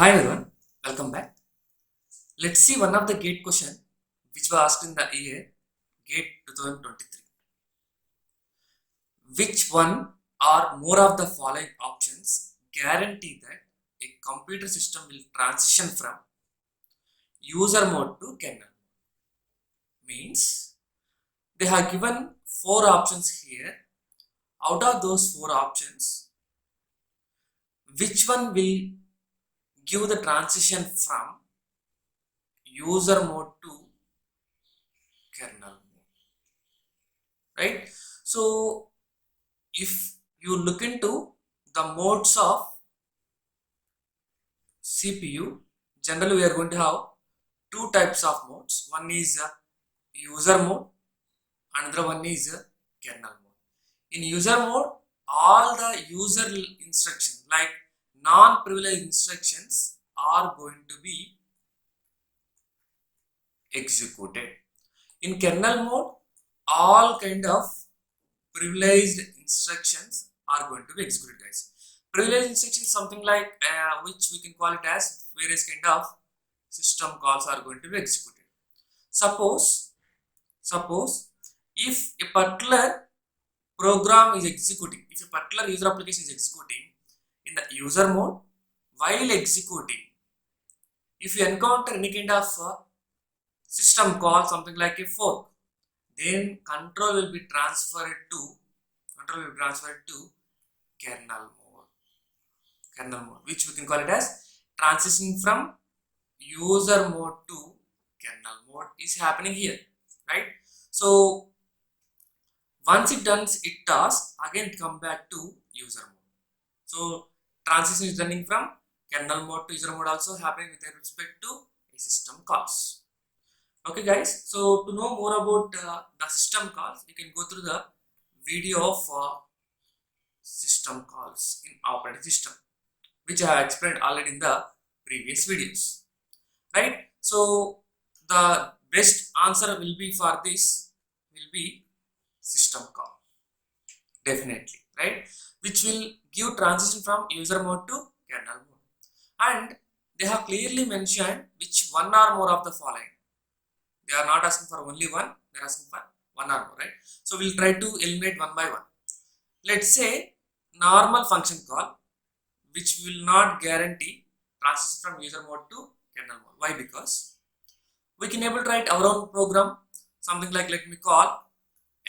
Hi everyone, welcome back. Let's see one of the GATE question which was asked in the year GATE 2023. Which one or more of the following options guarantee that a computer system will transition from user mode to kernel? Means they have given 4 options here. Out of those 4 options, which one will give the transition from user mode to kernel mode, right? So if you look into the modes of CPU, generally we are going to have two types of modes. One is user mode, another one is kernel mode. In user mode, all the user instructions like non-privileged instructions are going to be executed. In kernel mode, all kind of privileged instructions are going to be executed, guys. Privileged instructions something like which we can call it as various kind of system calls are going to be executed. Suppose if a particular program is executing, if a particular user application is executing in the user mode, while executing, if you encounter any kind of system call something like a fork, then control will be transferred to kernel mode, which we can call it as transitioning from user mode to kernel mode is happening here, right? So once it does its task, again it come back to user mode. So transition is running from kernel mode to user mode also happening with respect to a system calls. Okay guys, so to know more about the system calls, you can go through the video of system calls in operating system, which I have explained already in the previous videos, right? So the best answer will be for this will be system call, definitely, right? Which will give transition from user mode to kernel mode, and they have clearly mentioned which one or more of the following. They are not asking for only one, they are asking for one or more, right? So we'll try to eliminate one by one. Let's say normal function call, which will not guarantee transition from user mode to kernel mode. Why? Because we can able to write our own program, something like let me call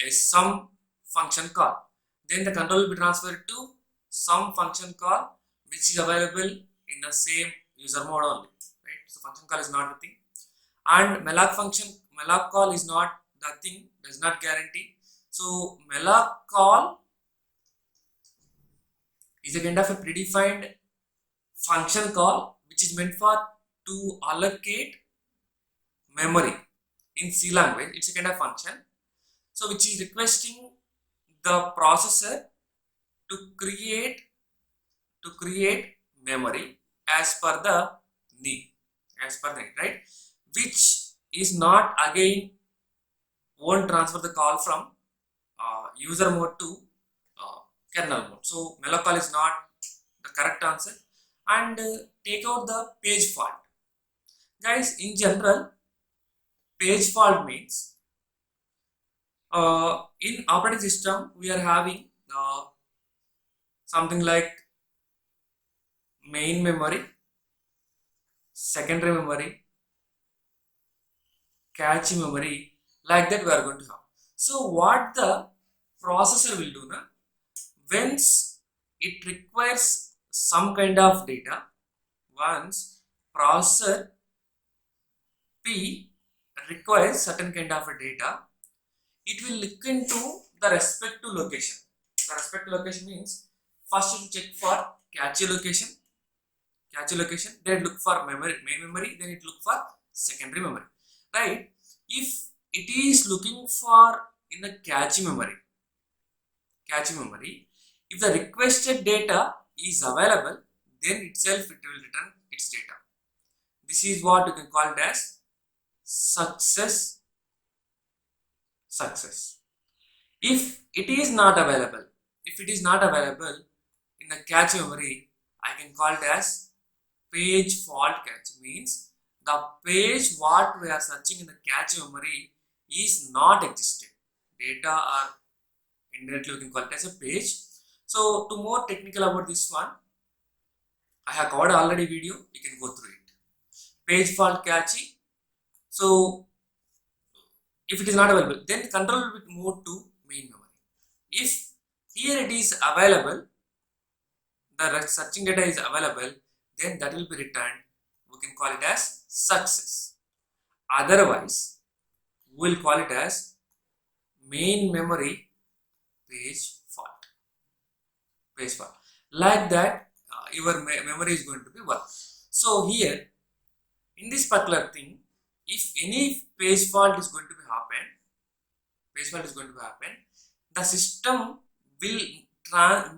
a sum function call. Then the control will be transferred to some function call which is available in the same user mode only, right? So function call is not the thing. And malloc call is not the thing, does not guarantee. So malloc call is a kind of a predefined function call which is meant for to allocate memory in C language. It's a kind of function, so which is requesting the processor to create memory as per the need, right? Which is not again won't transfer the call from user mode to kernel mode. So malloc call is not the correct answer. And take out the page fault, guys. In general, page fault means in operating system we are having something like main memory, secondary memory, cache memory, like that we are going to have. So what the processor will do now, once it requires some kind of data, once processor P requires certain kind of a data, it will look into the respective location. The respective location means first it will check for cache location, then look for main memory, then it look for secondary memory, right? If it is looking for in the cache memory, if the requested data is available, then itself it will return its data. This is what you can call it as success. If it is not available, in the cache memory, I can call it as page fault cache means the page what we are searching in the cache memory is not existed. Data are indirectly we can call it as a page. So to more technical about this one, I have covered already video, you can go through it. Page fault cache. So if it is not available, then control will be moved to main memory. If here it is available, the searching data is available, then that will be returned. We can call it as success. Otherwise, we will call it as main memory page fault. Page fault. Like that, your memory is going to be work. So here, in this particular thing, if any page fault is going to be happen, the system will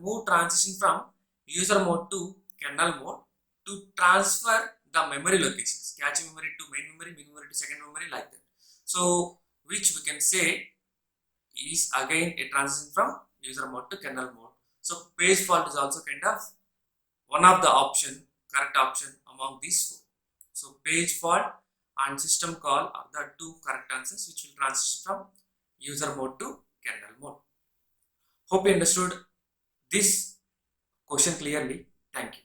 move transition from user mode to kernel mode to transfer the memory locations, cache memory to main memory to second memory, like that. So which we can say is again a transition from user mode to kernel mode. So page fault is also kind of one of the correct option among these four. So page fault and system call are the two correct answers which will transition from user mode to kernel mode. Hope you understood this question clearly. Thank you.